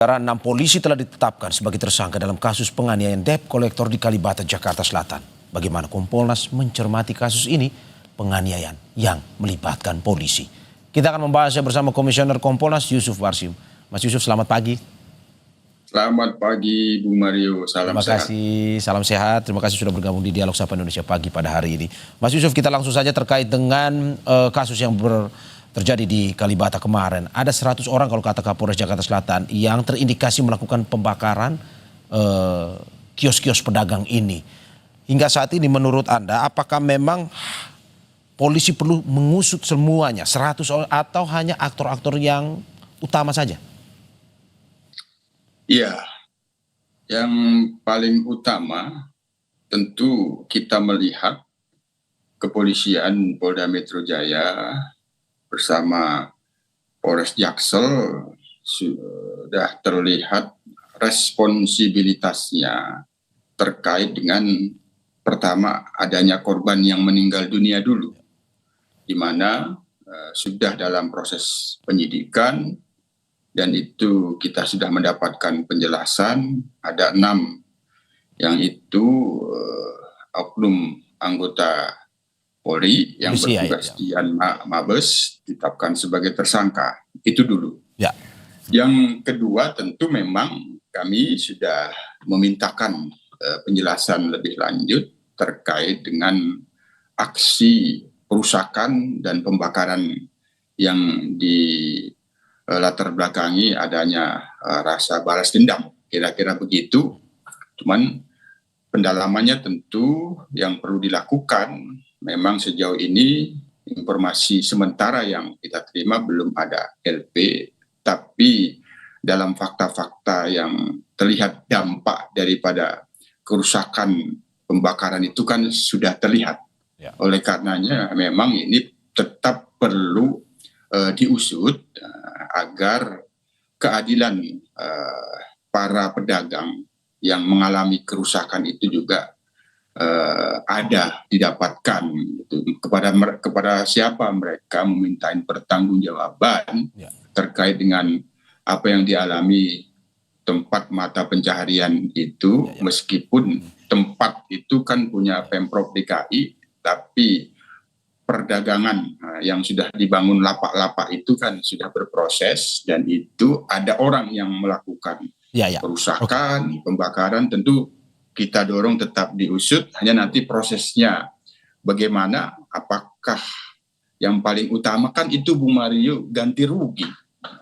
Saudara, 6 polisi telah ditetapkan sebagai tersangka dalam kasus penganiayaan debt kolektor di Kalibata, Jakarta Selatan. Bagaimana Kompolnas mencermati kasus ini, penganiayaan yang melibatkan polisi? Kita akan membahasnya bersama Komisioner Kompolnas Yusuf Warsim. Mas Yusuf, selamat pagi. Selamat pagi, Bung Mario. Salam Terima sehat. kasih, salam sehat. Terima kasih sudah bergabung di Dialog Sapa Indonesia Pagi pada hari ini. Mas Yusuf, kita langsung saja terkait dengan kasus yang terjadi di Kalibata kemarin. Ada 100 orang kalau kata Kapolres Jakarta Selatan yang terindikasi melakukan pembakaran kios-kios pedagang ini. Hingga saat ini menurut Anda, apakah memang polisi perlu mengusut semuanya 100 orang atau hanya aktor-aktor yang utama saja? Iya, yang paling utama tentu kita melihat kepolisian Polda Metro Jaya bersama Polres Jaksel sudah terlihat responsibilitasnya terkait dengan pertama adanya korban yang meninggal dunia dulu, di mana sudah dalam proses penyidikan dan itu kita sudah mendapatkan penjelasan ada 6 yang itu oknum anggota Polri yang bertugas di Mabes ditetapkan sebagai tersangka. Itu dulu. Ya. Yang kedua tentu memang kami sudah memintakan penjelasan lebih lanjut terkait dengan aksi perusakan dan pembakaran yang latar belakangi adanya rasa balas dendam. Kira-kira begitu. Cuman pendalamannya tentu yang perlu dilakukan. Memang sejauh ini informasi sementara yang kita terima belum ada LP, tapi dalam fakta-fakta yang terlihat dampak daripada kerusakan pembakaran itu kan sudah terlihat. Ya. Oleh karenanya memang ini tetap perlu diusut agar keadilan para pedagang yang mengalami kerusakan itu juga ada didapatkan gitu. Kepada siapa mereka meminta pertanggungjawaban terkait dengan apa yang dialami tempat mata pencaharian itu, meskipun tempat itu kan punya Pemprov DKI, tapi perdagangan yang sudah dibangun lapak-lapak itu kan sudah berproses dan itu ada orang yang melakukan perusakan, pembakaran. Tentu kita dorong tetap diusut, hanya nanti prosesnya bagaimana, apakah yang paling utama kan itu Bung Mario ganti rugi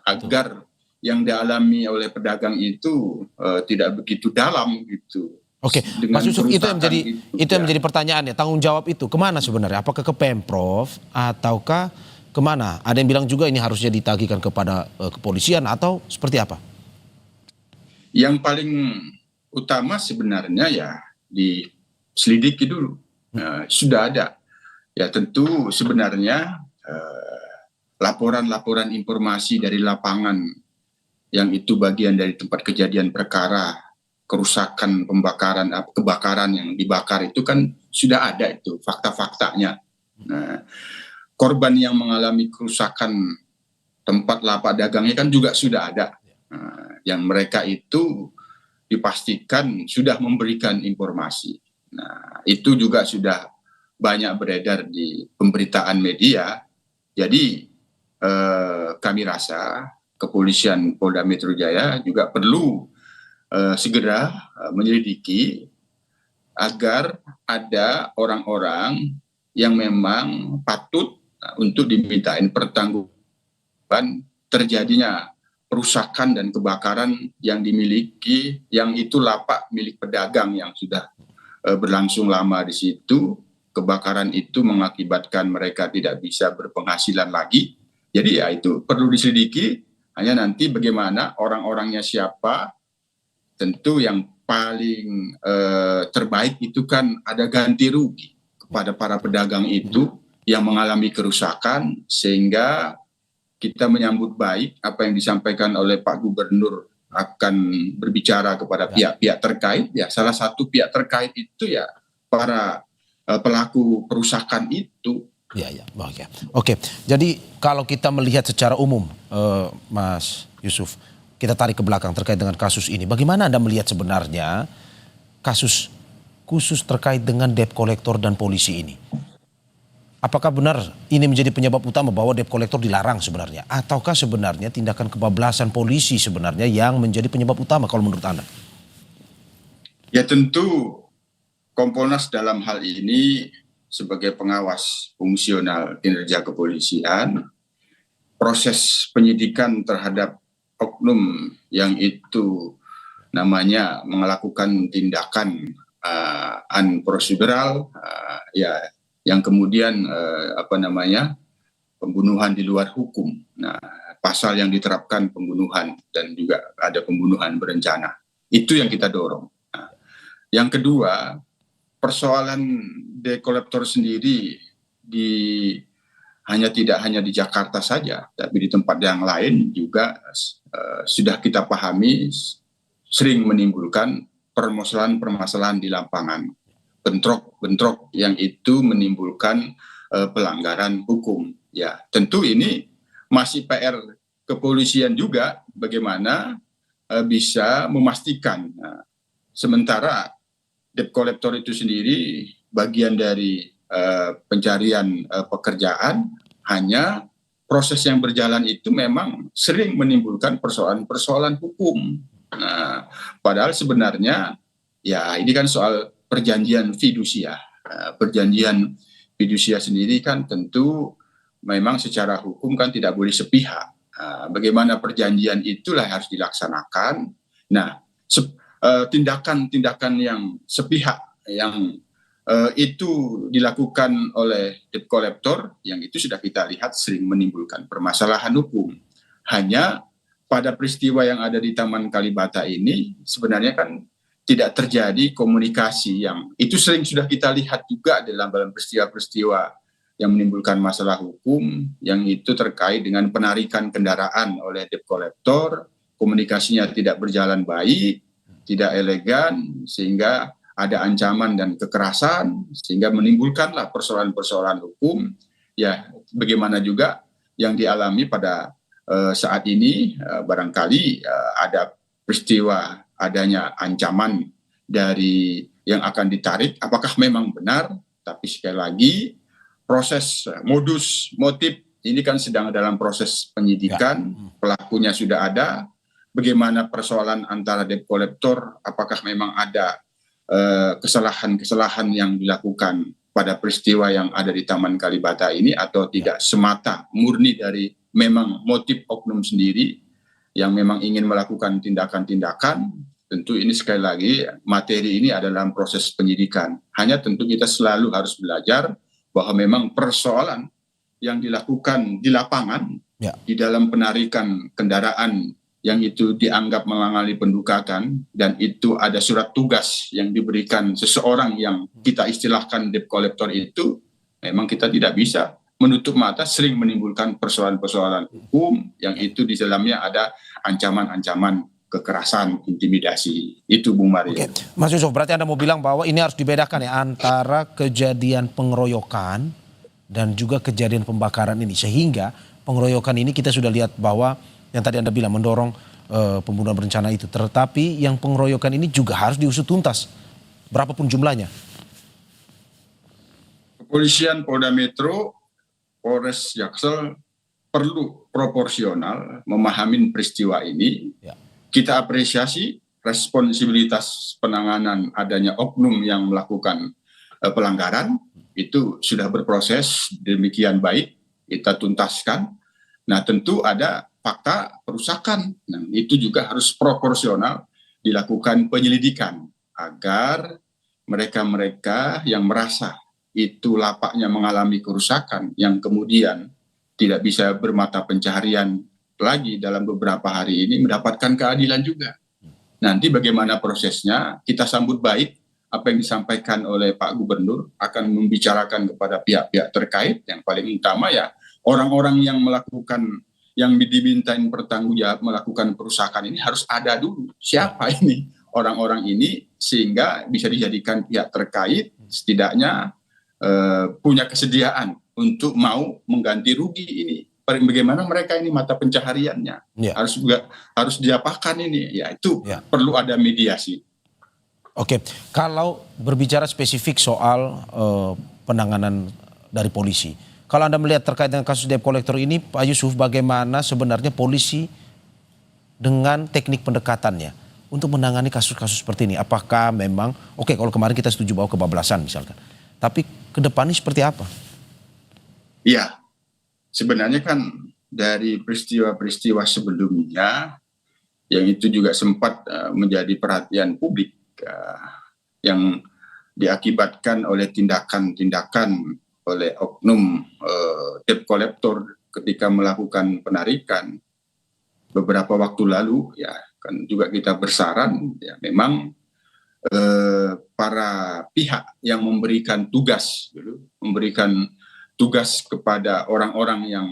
agar yang dialami oleh pedagang itu tidak begitu dalam gitu. Oke, Mas Yusuf, itu yang menjadi pertanyaannya, tanggung jawab itu kemana sebenarnya? Apakah ke Pemprov ataukah kemana? Ada yang bilang juga ini harusnya ditagihkan kepada kepolisian atau seperti apa? Yang paling utama sebenarnya ya diselidiki dulu. Sudah ada. Ya tentu sebenarnya laporan-laporan informasi dari lapangan yang itu bagian dari tempat kejadian perkara, kerusakan, pembakaran, kebakaran yang dibakar itu kan sudah ada itu fakta-faktanya. Nah, korban yang mengalami kerusakan tempat lapak dagangnya kan juga sudah ada. Yang mereka itu dipastikan sudah memberikan informasi. Nah, itu juga sudah banyak beredar di pemberitaan media. Jadi kami rasa kepolisian Polda Metro Jaya juga perlu segera menyelidiki agar ada orang-orang yang memang patut untuk dimintain pertanggungjawaban terjadinya perusakan dan kebakaran yang dimiliki, yang itu lapak milik pedagang yang sudah berlangsung lama di situ. Kebakaran itu mengakibatkan mereka tidak bisa berpenghasilan lagi. Jadi ya itu perlu diselidiki, hanya nanti bagaimana orang-orangnya siapa. Tentu yang paling terbaik itu kan ada ganti rugi kepada para pedagang itu yang mengalami kerusakan, sehingga kita menyambut baik apa yang disampaikan oleh Pak Gubernur akan berbicara kepada pihak-pihak terkait. Ya, salah satu pihak terkait itu ya para pelaku perusakan itu. Oke. Jadi kalau kita melihat secara umum, Mas Yusuf, kita tarik ke belakang terkait dengan kasus ini. Bagaimana Anda melihat sebenarnya kasus khusus terkait dengan debt collector dan polisi ini? Apakah benar ini menjadi penyebab utama bahwa debt collector dilarang sebenarnya? Ataukah sebenarnya tindakan kebablasan polisi sebenarnya yang menjadi penyebab utama kalau menurut Anda? Ya tentu Kompolnas dalam hal ini sebagai pengawas fungsional kinerja kepolisian, proses penyidikan terhadap oknum yang itu namanya melakukan tindakan unprocedural, ya yang kemudian pembunuhan di luar hukum. Nah, pasal yang diterapkan pembunuhan dan juga ada pembunuhan berencana. Itu yang kita dorong. Nah, yang kedua, persoalan debt collector sendiri tidak hanya di Jakarta saja, tapi di tempat yang lain juga sudah kita pahami sering menimbulkan permasalahan-permasalahan di lapangan, bentrok-bentrok yang itu menimbulkan pelanggaran hukum. Ya, tentu ini masih PR kepolisian juga bagaimana bisa memastikan. Nah, sementara debt collector itu sendiri bagian dari pencarian pekerjaan, hanya proses yang berjalan itu memang sering menimbulkan persoalan-persoalan hukum. Nah, padahal sebenarnya ya ini kan soal perjanjian fidusia. Perjanjian fidusia sendiri kan tentu memang secara hukum kan tidak boleh sepihak. Bagaimana perjanjian itulah yang harus dilaksanakan. Nah, tindakan-tindakan yang sepihak yang itu dilakukan oleh debt collector yang itu sudah kita lihat sering menimbulkan permasalahan hukum. Hanya pada peristiwa yang ada di Taman Kalibata ini sebenarnya kan tidak terjadi komunikasi yang itu sering sudah kita lihat juga dalam peristiwa-peristiwa yang menimbulkan masalah hukum yang itu terkait dengan penarikan kendaraan oleh debt collector, komunikasinya tidak berjalan baik, tidak elegan, sehingga ada ancaman dan kekerasan, sehingga menimbulkanlah persoalan-persoalan hukum. Ya, bagaimana juga yang dialami pada saat ini, barangkali ada peristiwa adanya ancaman dari yang akan ditarik, apakah memang benar, tapi sekali lagi, proses modus, motif, ini kan sedang dalam proses penyidikan, pelakunya sudah ada, bagaimana persoalan antara debt collector, apakah memang ada kesalahan-kesalahan yang dilakukan pada peristiwa yang ada di Taman Kalibata ini atau tidak semata murni dari memang motif oknum sendiri yang memang ingin melakukan tindakan-tindakan. Tentu ini sekali lagi materi ini adalah dalam proses penyidikan. Hanya tentu kita selalu harus belajar bahwa memang persoalan yang dilakukan di lapangan di dalam penarikan kendaraan yang itu dianggap melanggar pendukatan dan itu ada surat tugas yang diberikan seseorang yang kita istilahkan debt collector itu, memang kita tidak bisa menutup mata sering menimbulkan persoalan-persoalan hukum yang itu di dalamnya ada ancaman-ancaman kekerasan, intimidasi. Itu Bung Mario. Oke. Mas Yusuf, berarti Anda mau bilang bahwa ini harus dibedakan ya antara kejadian pengeroyokan dan juga kejadian pembakaran ini, sehingga pengeroyokan ini kita sudah lihat bahwa yang tadi Anda bilang mendorong pembunuhan berencana itu. Tetapi yang pengeroyokan ini juga harus diusut tuntas. Berapapun jumlahnya. Kepolisian Polda Metro, Polres Jaksel perlu proporsional memahami peristiwa ini. Kita apresiasi responsibilitas penanganan adanya oknum yang melakukan pelanggaran. Itu sudah berproses demikian baik, kita tuntaskan. Nah tentu ada fakta perusakan, nah, itu juga harus proporsional dilakukan penyelidikan agar mereka-mereka yang merasa itu lapaknya mengalami kerusakan yang kemudian tidak bisa bermata pencaharian lagi dalam beberapa hari ini mendapatkan keadilan juga. Nanti bagaimana prosesnya kita sambut baik apa yang disampaikan oleh Pak Gubernur, akan membicarakan kepada pihak-pihak terkait. Yang paling utama ya orang-orang yang melakukan yang dimintain bertanggung jawab melakukan perusakan ini harus ada dulu. Siapa ini orang-orang ini sehingga bisa dijadikan pihak terkait setidaknya punya kesediaan untuk mau mengganti rugi ini bagaimana mereka ini mata pencahariannya, Ya. harus diapakan ini, ya itu Ya. perlu ada mediasi. Oke, kalau berbicara spesifik soal penanganan dari polisi, kalau Anda melihat terkait dengan kasus debt collector ini, Pak Yusuf, bagaimana sebenarnya polisi dengan teknik pendekatannya untuk menangani kasus-kasus seperti ini? Apakah memang, oke, kalau kemarin kita setuju bahwa kebablasan misalkan, tapi ke depannya seperti apa? Iya, sebenarnya kan dari peristiwa-peristiwa sebelumnya yang itu juga sempat menjadi perhatian publik, yang diakibatkan oleh tindakan-tindakan oleh oknum debt collector ketika melakukan penarikan beberapa waktu lalu, ya kan juga kita bersaran, ya memang para pihak yang memberikan tugas kepada orang-orang yang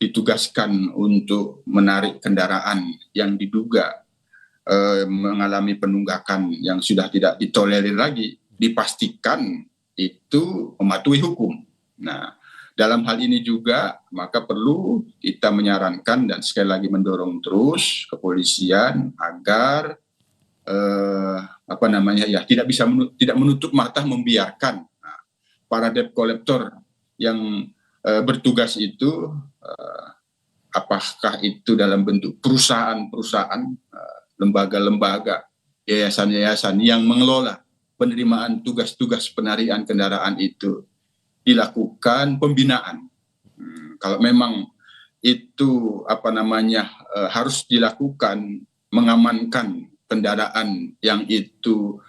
ditugaskan untuk menarik kendaraan yang diduga mengalami penunggakan yang sudah tidak ditolerir lagi, dipastikan itu mematuhi hukum. Nah, dalam hal ini juga maka perlu kita menyarankan dan sekali lagi mendorong terus kepolisian agar tidak menutup mata, membiarkan para debt collector yang bertugas itu, apakah itu dalam bentuk perusahaan-perusahaan, lembaga-lembaga, yayasan-yayasan yang mengelola penerimaan tugas-tugas penarikan kendaraan itu, dilakukan pembinaan. Kalau memang itu harus dilakukan, mengamankan kendaraan yang itu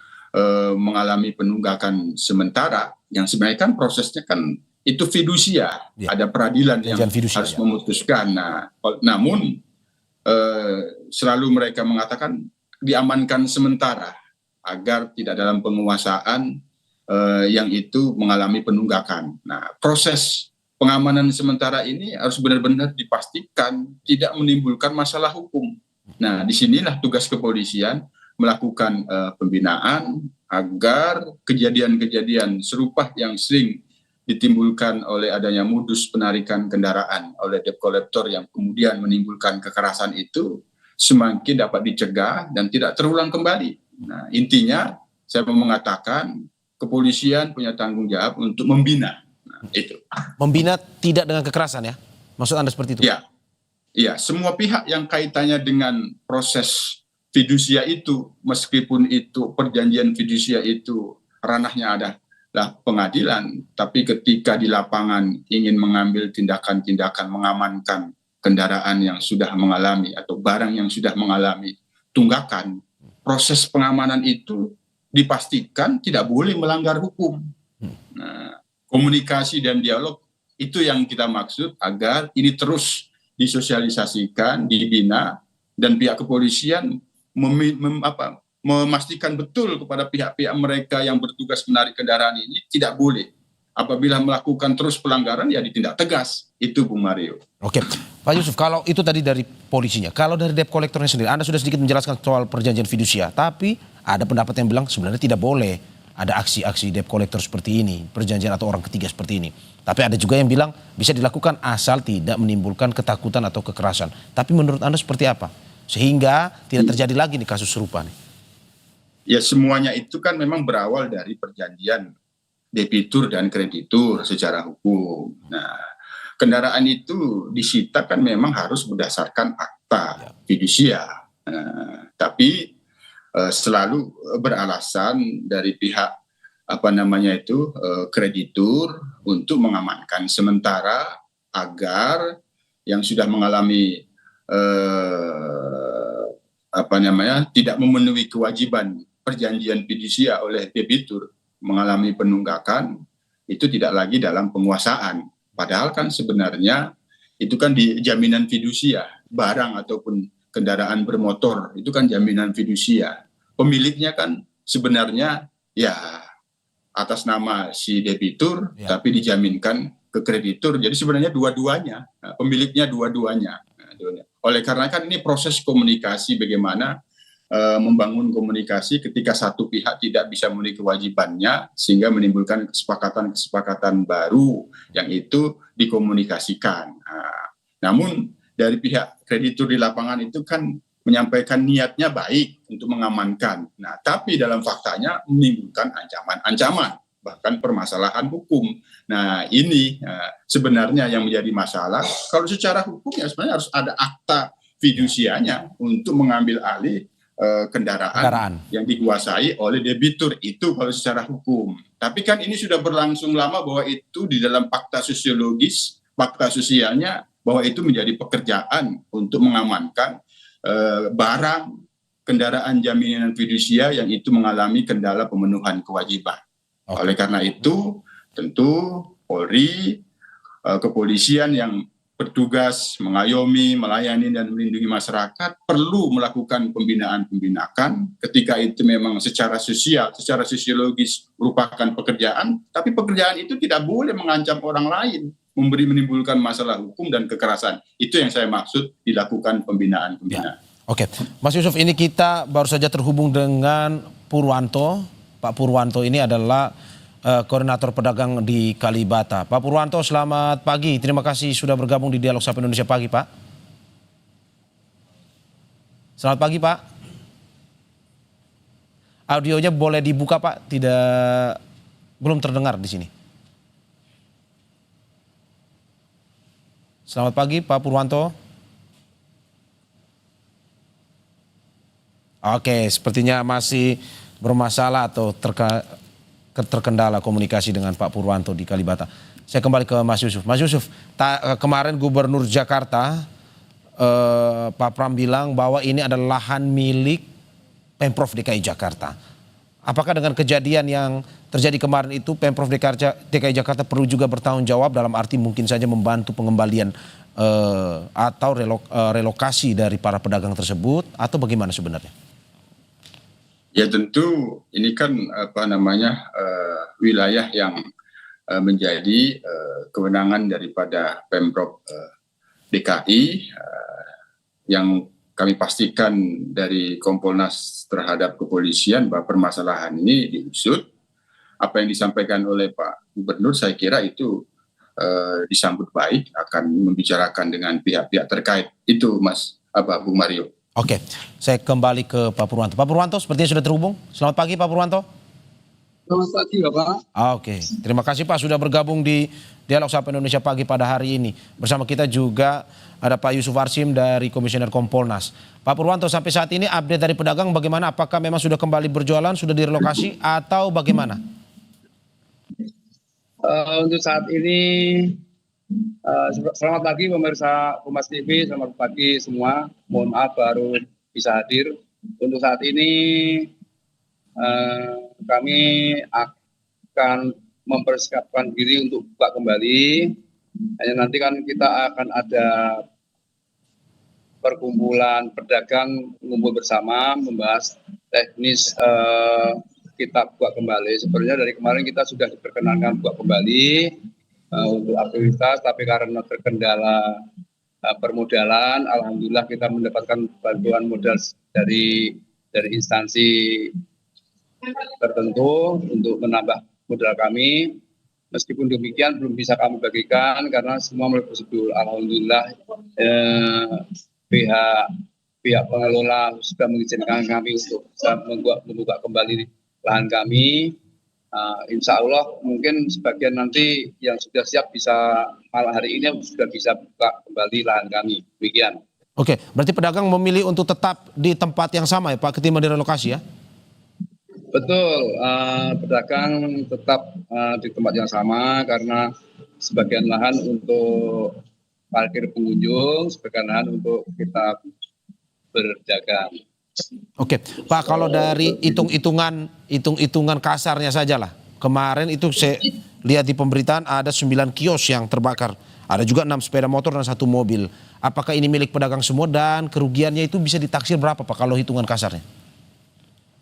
mengalami penunggakan sementara, yang sebenarnya kan prosesnya kan itu fidusia, Ya. ada peradilan yang Fidusia, harus ya. memutuskan. Nah, namun selalu mereka mengatakan diamankan sementara agar tidak dalam penguasaan yang itu mengalami penunggakan. Nah, proses pengamanan sementara ini harus benar-benar dipastikan tidak menimbulkan masalah hukum. Nah, disinilah tugas kepolisian melakukan pembinaan agar kejadian-kejadian serupa yang sering ditimbulkan oleh adanya modus penarikan kendaraan oleh debt collector yang kemudian menimbulkan kekerasan itu semakin dapat dicegah dan tidak terulang kembali. Nah, intinya saya mau mengatakan kepolisian punya tanggung jawab untuk membina. Nah, itu. Membina tidak dengan kekerasan, ya? Maksud Anda seperti itu? Iya, semua pihak yang kaitannya dengan proses fidusia itu, meskipun itu perjanjian fidusia itu ranahnya adalah pengadilan, tapi ketika di lapangan ingin mengambil tindakan-tindakan mengamankan kendaraan yang sudah mengalami atau barang yang sudah mengalami tunggakan, proses pengamanan itu dipastikan tidak boleh melanggar hukum. Nah, komunikasi dan dialog itu yang kita maksud agar ini terus disosialisasikan, dibina, dan pihak kepolisian memastikan betul kepada pihak-pihak mereka yang bertugas menarik kendaraan ini tidak boleh. Apabila melakukan terus pelanggaran, ya ditindak tegas. Itu, Bung Mario. Oke, Pak Yusuf, kalau itu tadi dari polisinya, kalau dari debt collectornya sendiri, Anda sudah sedikit menjelaskan soal perjanjian fidusia, tapi ada pendapat yang bilang sebenarnya tidak boleh ada aksi-aksi debt collector seperti ini, perjanjian atau orang ketiga seperti ini. Tapi ada juga yang bilang bisa dilakukan asal tidak menimbulkan ketakutan atau kekerasan. Tapi menurut Anda seperti apa? Sehingga tidak terjadi lagi nih kasus serupa nih. Ya, semuanya itu kan memang berawal dari perjanjian debitur dan kreditur secara hukum. Nah, kendaraan itu disita kan memang harus berdasarkan akta fidusia. Tapi selalu beralasan dari pihak kreditur untuk mengamankan sementara agar yang sudah mengalami tidak memenuhi kewajiban perjanjian fidusia oleh debitur mengalami penunggakan itu tidak lagi dalam penguasaan. Padahal kan sebenarnya itu kan di jaminan fidusia, barang ataupun kendaraan bermotor itu kan jaminan fidusia. Pemiliknya kan sebenarnya ya atas nama si debitur, tapi dijaminkan ke kreditur. Jadi sebenarnya dua-duanya, pemiliknya dua-duanya. Oleh karena kan ini proses komunikasi, bagaimana membangun komunikasi ketika satu pihak tidak bisa memenuhi kewajibannya sehingga menimbulkan kesepakatan-kesepakatan baru yang itu dikomunikasikan. Namun dari pihak kreditur di lapangan itu kan menyampaikan niatnya baik untuk mengamankan. Nah, tapi dalam faktanya menimbulkan ancaman-ancaman, bahkan permasalahan hukum. Nah, ini sebenarnya yang menjadi masalah. Kalau secara hukum ya sebenarnya harus ada akta fidusianya untuk mengambil alih kendaraan yang dikuasai oleh debitur, itu kalau secara hukum. Tapi kan ini sudah berlangsung lama bahwa itu di dalam fakta sosiologis, fakta sosialnya bahwa itu menjadi pekerjaan untuk mengamankan barang kendaraan jaminan fidusia yang itu mengalami kendala pemenuhan kewajiban. Oleh karena itu tentu Polri, kepolisian yang bertugas mengayomi, melayani dan melindungi masyarakat perlu melakukan pembinaan ketika itu memang secara sosial, secara sosiologis merupakan pekerjaan, tapi pekerjaan itu tidak boleh mengancam orang lain, menimbulkan masalah hukum dan kekerasan. Itu yang saya maksud dilakukan pembinaan. Ya. Oke, Mas Yusuf, ini kita baru saja terhubung dengan Purwanto. Pak Purwanto ini adalah koordinator pedagang di Kalibata. Pak Purwanto, selamat pagi. Terima kasih sudah bergabung di Dialog Sapa Indonesia Pagi, Pak. Selamat pagi, Pak. Audionya boleh dibuka, Pak? Belum terdengar di sini. Selamat pagi, Pak Purwanto. Oke, sepertinya masih bermasalah atau terkendala komunikasi dengan Pak Purwanto di Kalibata. Saya kembali ke Mas Yusuf. Mas Yusuf, kemarin Gubernur Jakarta Pak Pram bilang bahwa ini adalah lahan milik Pemprov DKI Jakarta. Apakah dengan kejadian yang terjadi kemarin itu Pemprov DKI Jakarta perlu juga bertanggung jawab dalam arti mungkin saja membantu pengembalian atau relokasi dari para pedagang tersebut, atau bagaimana sebenarnya? Ya tentu ini kan wilayah yang menjadi kewenangan daripada Pemprov DKI yang kami pastikan dari Kompolnas terhadap kepolisian bahwa permasalahan ini diusut. Apa yang disampaikan oleh Pak Gubernur saya kira itu disambut baik, akan membicarakan dengan pihak-pihak terkait. Itu Mas Bung Mario. Oke, saya kembali ke Pak Purwanto. Pak Purwanto, sepertinya sudah terhubung. Selamat pagi, Pak Purwanto. Selamat pagi, Bapak. Oke, terima kasih Pak sudah bergabung di Dialog Sapa Indonesia Pagi pada hari ini. Bersama kita juga ada Pak Yusuf Warsim dari Komisioner Kompolnas. Pak Purwanto, sampai saat ini update dari pedagang bagaimana? Apakah memang sudah kembali berjualan, sudah direlokasi, atau bagaimana? Untuk saat ini, selamat pagi pemirsa Kompas TV, selamat pagi semua. Mohon maaf baru bisa hadir. Untuk saat ini kami akan mempersiapkan diri untuk buka kembali. Hanya nanti kan kita akan ada perkumpulan pedagang ngumpul bersama membahas teknis kita buka kembali. Sebenarnya dari kemarin kita sudah diperkenankan buka kembali untuk aktivitas, tapi karena terkendala permodalan, alhamdulillah kita mendapatkan bantuan modal dari instansi tertentu untuk menambah modal kami. Meskipun demikian belum bisa kami bagikan karena semua melalui prosedur. Alhamdulillah pihak pengelola sudah mengizinkan kami untuk bisa membuka kembali lahan kami. Insya Allah mungkin sebagian nanti yang sudah siap bisa malam hari ini sudah bisa buka kembali lahan kami. Demikian. Oke, berarti pedagang memilih untuk tetap di tempat yang sama ya Pak, ketimbang direlokasi ya? Betul, pedagang tetap di tempat yang sama karena sebagian lahan untuk parkir pengunjung, sebagian lahan untuk kita berdagang. Oke, Pak, kalau dari hitung-hitungan kasarnya saja lah. Kemarin itu saya lihat di pemberitaan ada 9 kios yang terbakar. Ada juga 6 sepeda motor dan 1 mobil. Apakah ini milik pedagang semua dan kerugiannya itu bisa ditaksir berapa Pak kalau hitungan kasarnya?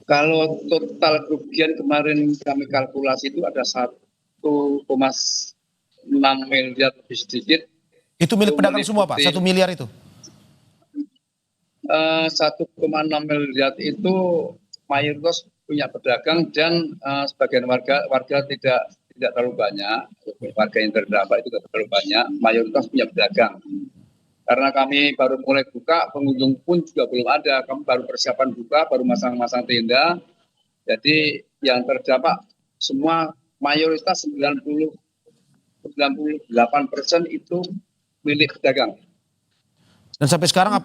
Kalau total kerugian kemarin kami kalkulasi itu ada 1,6 miliar lebih sedikit. Itu milik pedagang semua Pak, 1 miliar itu? 1,6 miliar itu mayoritas punya pedagang dan sebagian warga tidak terlalu banyak. Warga yang terdampak itu tidak terlalu banyak, mayoritas punya pedagang. Karena kami baru mulai buka, pengunjung pun juga belum ada. Kami baru persiapan buka, baru masang-masang tenda. Jadi yang terdampak semua mayoritas 98% itu milik pedagang. Dan sampai sekarang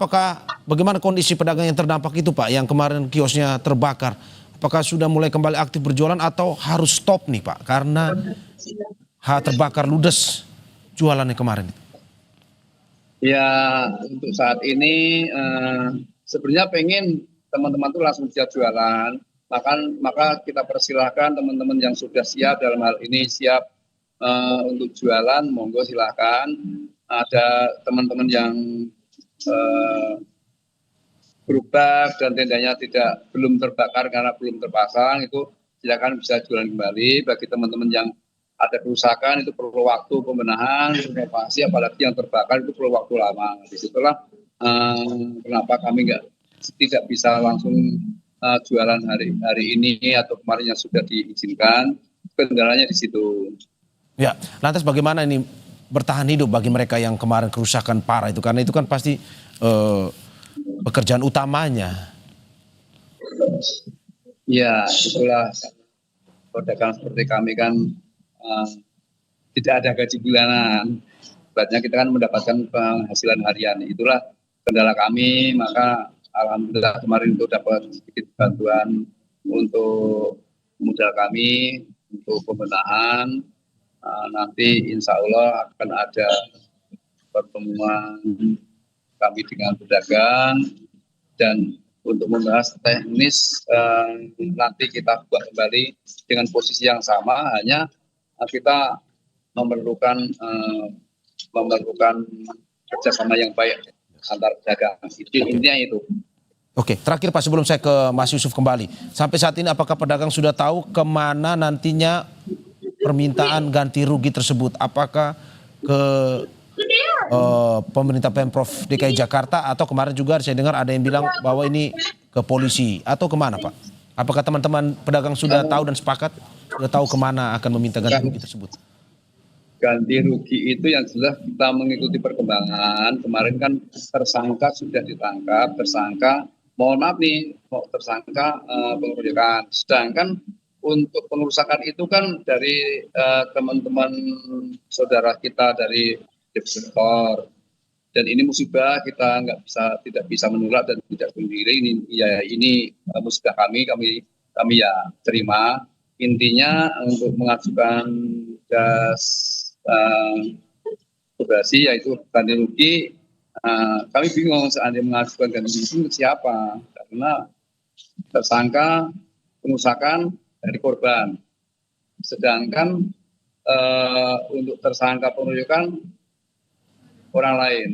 bagaimana kondisi pedagang yang terdampak itu Pak, yang kemarin kiosnya terbakar? Apakah sudah mulai kembali aktif berjualan atau harus stop nih Pak karena terbakar ludes jualannya kemarin? Ya, untuk saat ini sebenarnya pengen teman-teman tuh langsung bisa jualan. Maka kita persilahkan teman-teman yang sudah siap dalam hal ini siap untuk jualan, monggo silahkan. Ada teman-teman yang berubah dan tendanya belum terbakar karena belum terpasang, itu silakan bisa jualan kembali. Bagi teman-teman yang ada kerusakan itu perlu waktu pembenahan, renovasi, apalagi yang terbakar itu perlu waktu lama. Disitulah kenapa kami tidak bisa langsung jualan hari ini atau kemarin yang sudah diizinkan, kendalanya di situ. Ya, lantas bagaimana ini bertahan hidup bagi mereka yang kemarin kerusakan parah itu, karena itu kan pasti pekerjaan utamanya. Ya, itulah pedagang seperti kami kan tidak ada gaji bulanan. Sebabnya kita kan mendapatkan penghasilan harian. Itulah kendala kami, maka alhamdulillah kemarin itu dapat sedikit bantuan untuk modal kami untuk pembenahan. Nanti insya Allah akan ada pertemuan kami dengan pedagang, dan untuk membahas teknis nanti kita buat kembali dengan posisi yang sama, hanya kita memerlukan kerjasama yang baik antar pedagang. Intinya itu. Oke, terakhir Pak, sebelum saya ke Mas Yusuf kembali, sampai saat ini apakah pedagang sudah tahu kemana nantinya permintaan ganti rugi tersebut? Apakah ke pemerintah Pemprov DKI Jakarta, atau kemarin juga saya dengar ada yang bilang bahwa ini ke polisi, atau kemana Pak? Apakah teman-teman pedagang sudah tahu dan sepakat, sudah tahu kemana akan meminta ganti rugi tersebut? Ganti rugi itu yang jelas kita mengikuti perkembangan. Kemarin kan tersangka sudah ditangkap, mohon maaf nih, tersangka pengerusakan. Sedangkan untuk pengerusakan itu kan dari teman-teman saudara kita dari detektor, dan ini musibah, kita tidak bisa menolak dan tidak sendiri. Ini musibah kami ya terima. Intinya untuk mengajukan kobrasi yaitu ganti rugi, kami bingung seandainya mengajukan ganti rugi itu siapa, karena tersangka pengerusakan dari korban, sedangkan untuk tersangka pengerusakan orang lain.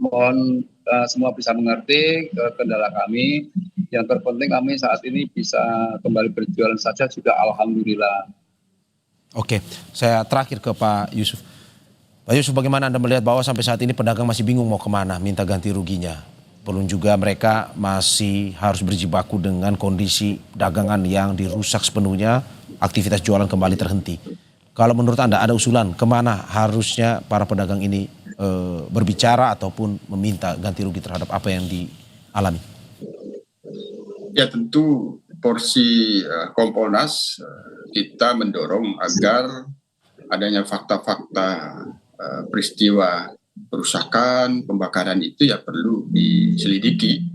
Mohon semua bisa mengerti kendala kami. Yang terpenting kami saat ini bisa kembali berjualan saja sudah alhamdulillah. Oke, saya terakhir ke Pak Yusuf. Pak Yusuf, bagaimana Anda melihat bahwa sampai saat ini pedagang masih bingung mau kemana minta ganti ruginya? Belum juga mereka masih harus berjibaku dengan kondisi dagangan yang dirusak sepenuhnya, aktivitas jualan kembali terhenti. Kalau menurut Anda ada usulan kemana harusnya para pedagang ini berbicara ataupun meminta ganti rugi terhadap apa yang dialami? Ya, tentu porsi Kompolnas kita mendorong agar adanya fakta-fakta peristiwa perusakan, pembakaran itu ya perlu diselidiki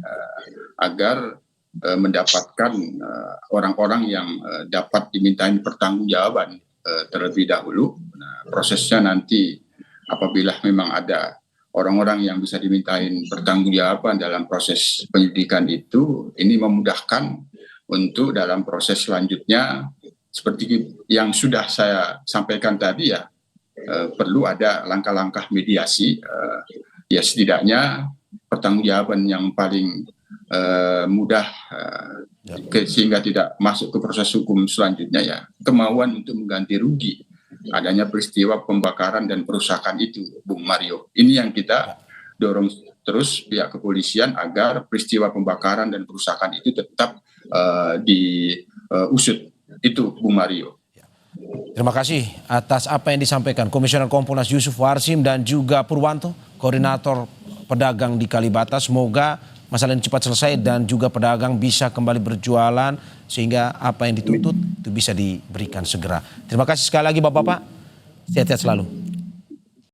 agar mendapatkan orang-orang yang dapat dimintai pertanggungjawaban terlebih dahulu. Nah, prosesnya nanti apabila memang ada orang-orang yang bisa dimintain pertanggungjawaban dalam proses penyidikan itu, ini memudahkan untuk dalam proses selanjutnya seperti yang sudah saya sampaikan tadi ya, perlu ada langkah-langkah mediasi, ya setidaknya pertanggungjawaban yang paling mudah sehingga tidak masuk ke proses hukum selanjutnya ya kemauan untuk mengganti rugi adanya peristiwa pembakaran dan perusakan itu, Bung Mario. Ini yang kita dorong terus pihak kepolisian agar peristiwa pembakaran dan perusakan itu tetap diusut. Itu, Bung Mario. Terima kasih atas apa yang disampaikan Komisioner Kompolnas Yusuf Warsim dan juga Purwanto, Koordinator Pedagang di Kalibata. Semoga masalah ini cepat selesai dan juga pedagang bisa kembali berjualan sehingga apa yang dituntut itu bisa diberikan segera. Terima kasih sekali lagi Bapak-Bapak. Sehat-sehat selalu.